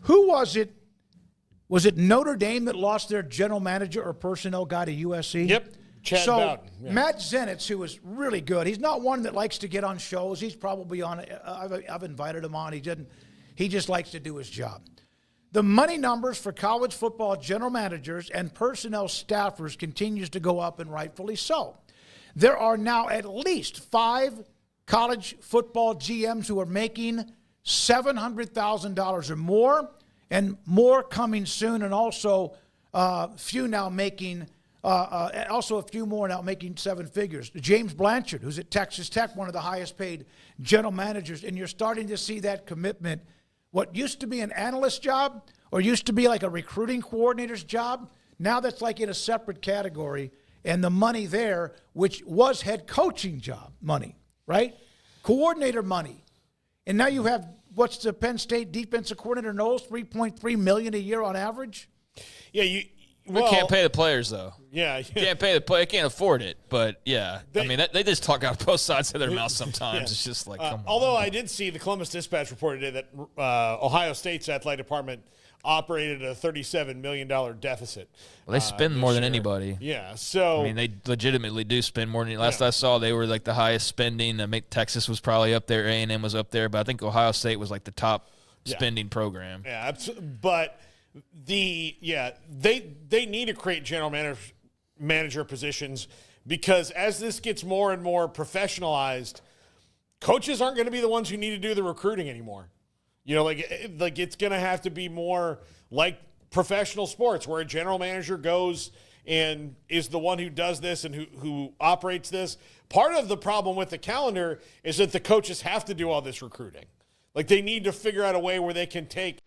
Who was it? Was it Notre Dame that lost their general manager or personnel guy to USC? Yep. Chad Bowden. Yeah. Matt Zenitz, who was really good, he's not one that likes to get on shows. He's probably on. I've invited him on. He didn't. He just likes to do his job. The money numbers for college football general managers and personnel staffers continues to go up, and rightfully so. There are now at least 5 college football GMs who are making $700,000 or more, and more coming soon, and also a few more now making 7 figures. James Blanchard, who's at Texas Tech, one of the highest paid general managers, and you're starting to see that commitment. What used to be an analyst job or used to be like a recruiting coordinator's job, now that's like in a separate category, and the money there, which was head coaching job money, right? Coordinator money. And now you have, what's the Penn State defensive coordinator knows, $3.3 million a year on average? Yeah, we can't pay the players, though. Yeah. Can't pay the player. Can't afford it. But, yeah, they just talk out both sides of their mouth sometimes. Yeah. It's just like, come on. Although I did see the Columbus Dispatch reported today that Ohio State's athletic department operated a $37 million deficit. Well, they spend more than anybody. Yeah, so. I mean, they legitimately do spend more than – last I saw, they were like the highest spending. Texas was probably up there. A&M was up there. But I think Ohio State was like the top spending program. Yeah, but they need to create general manager positions, because as this gets more and more professionalized, coaches aren't going to be the ones who need to do the recruiting anymore. You know, like it's going to have to be more like professional sports, where a general manager goes and is the one who does this and who operates this. Part of the problem with the calendar is that the coaches have to do all this recruiting. Like, they need to figure out a way where they can take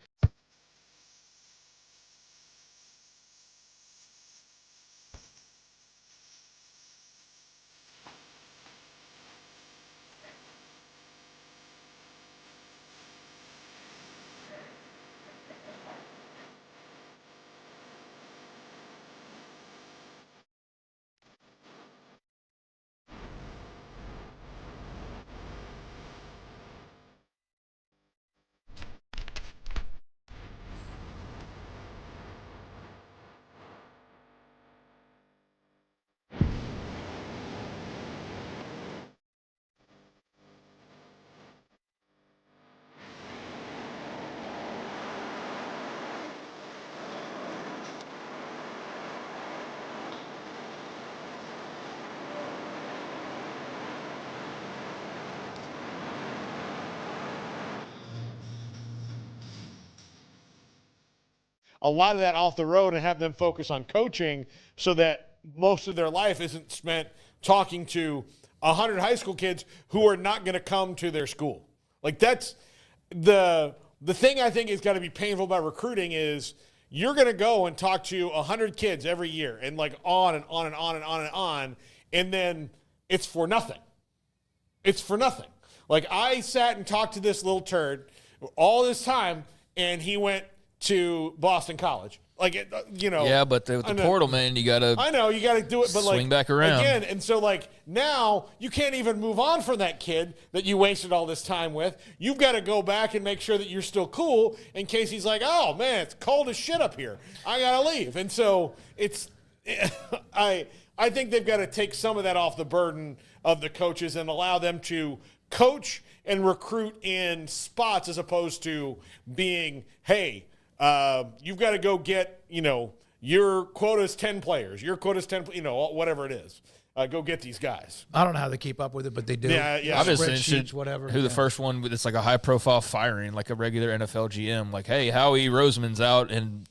a lot of that off the road and have them focus on coaching, so that most of their life isn't spent talking to 100 high school kids who are not going to come to their school. Like, that's the thing I think is got to be painful about recruiting is you're going to go and talk to 100 kids every year, and like on and on and on and on and on, and then it's for nothing. It's for nothing. Like, I sat and talked to this little turd all this time, and he went to Boston College. Like, Yeah, but with the portal, man, you got to. I know, you got to do it, but swing back around. Again, and so, like, now you can't even move on from that kid that you wasted all this time with. You've got to go back and make sure that you're still cool in case he's like, oh, man, it's cold as shit up here. I got to leave. And so it's – I think they've got to take some of that off the burden of the coaches and allow them to coach and recruit in spots, as opposed to being, hey – you've got to go get, your quota's 10 players. Your quota's 10, whatever it is. Go get these guys. I don't know how they keep up with it, but they do. Yeah. I'm just interested whatever. Who the first one that's like a high-profile firing, like a regular NFL GM. Like, hey, Howie Roseman's out in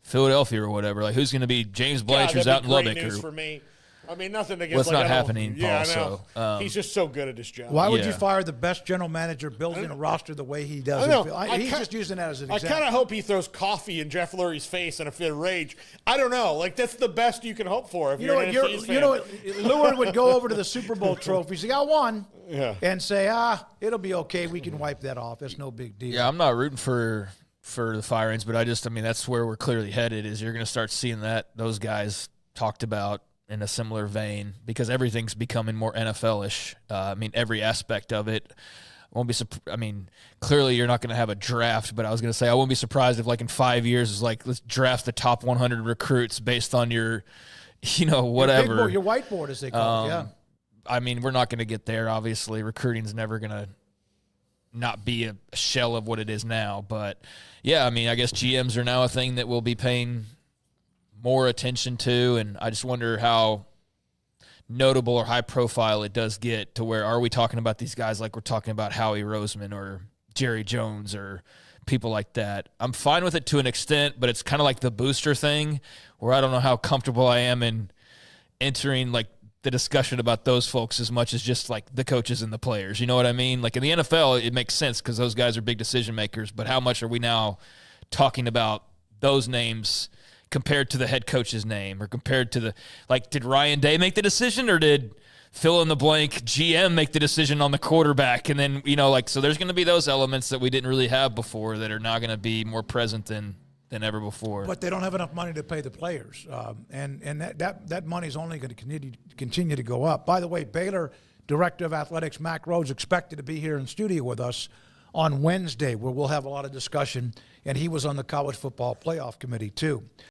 Philadelphia or whatever. Like, who's going to be James Blanchard's out in Lubbock? News for me. I mean, nothing against. What's not happening, Paul? Yeah, So, he's just so good at his job. Why would you fire the best general manager building a roster the way he does? He's just using that as an example. I kind of hope he throws coffee in Jeff Lurie's face in a fit of rage. I don't know. Like, that's the best you can hope for if you're an NFT's fan. Lurie would go over to the Super Bowl trophies. He got one. Yeah. And say, it'll be okay. We can wipe that off. It's no big deal. Yeah, I'm not rooting for the firings, but that's where we're clearly headed, is you're going to start seeing those guys talked about in a similar vein, because everything's becoming more NFL-ish. Every aspect of it. I mean, clearly you're not going to have a draft, but I was going to say I wouldn't be surprised if like in 5 years it's like let's draft the top 100 recruits based on your, whatever. Your whiteboard, as they call it. Yeah. I mean, we're not going to get there. Obviously, recruiting's never going to not be a shell of what it is now. But yeah, I mean, I guess GMs are now a thing that we'll be paying more attention to, and I just wonder how notable or high profile it does get to where are we talking about these guys like we're talking about Howie Roseman or Jerry Jones or people like that. I'm fine with it to an extent, but it's kind of like the booster thing where I don't know how comfortable I am in entering like the discussion about those folks as much as just like the coaches and the players. You know what I mean? Like in the NFL, it makes sense because those guys are big decision makers, but how much are we now talking about those names compared to the head coach's name or compared to did Ryan Day make the decision or did fill in the blank GM make the decision on the quarterback? And then, so there's going to be those elements that we didn't really have before that are now going to be more present than ever before. But they don't have enough money to pay the players. And that money is only going to continue to go up. By the way, Baylor Director of Athletics, Mac Rhodes, expected to be here in studio with us on Wednesday, where we'll have a lot of discussion, and he was on the college football playoff committee too.